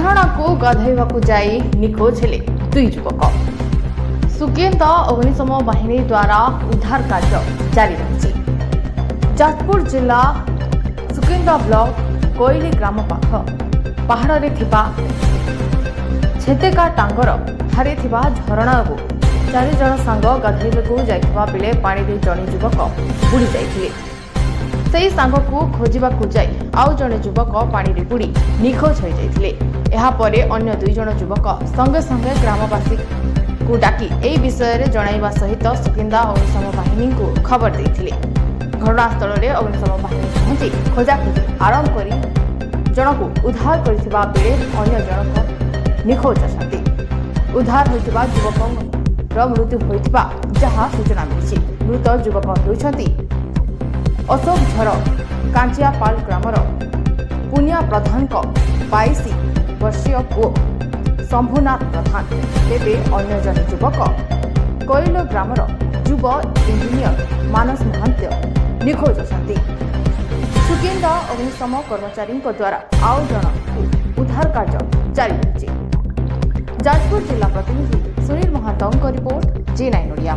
झरणा को गाधोइबाकू जाई निखोज हेले दुई युवक। सुकेन्द्र अग्निशम बाहिनी द्वारा उद्धार कार्य जारी रही। जाजपुर जिला सुकेन्द्र ब्लॉक कोइली ग्राम पाख पहाड़ रे थिबा छेतेका टांगर ठारे थिबा झरणा को 4 जण सांग गाधोइबाकू जाइथिबा बेले पानी रे जणे युवक बुड़ी जाइथिले। सेही सांग को खोजिबाकू जाई आउ जणे युवक पानी रे बुड़ी निखोज होई जाइथिले। एहा परे अन्य 2 जण युवक संगे संगे ग्रामवासी को डाकी एही विषय रे जणाइबा सहित सुकिंदा अग्निशम बाहिनी को खबर देथिले। घटनास्थल रे अग्निशम बाहिनी पहुंची खोजाखोजी आरंभ करी जनकू उद्धार करथिबा बेले अन्य जनक निखोज अछंती। उद्धार होइथिबा युवकर मृत्यु होइथिबा जहा सूचना मिलिछि। मृत युवक होइछंती अशोक झर कांचियापाल ग्रामर पुनिया प्रधान 22 वर्षीय पुओ शंभुनाथ प्रधान। तेबे अन्य जन युवक कोइल ग्रामर युव इंजीनियर मानस महांत निखोज अछंती। सुकिंदा अग्निशम कर्मचारी द्वारा आउ जन उद्धार कार्य जारी रही। जाजपुर जिला प्रतिनिधि सुनील महांतों रिपोर्ट J9 ओडिया।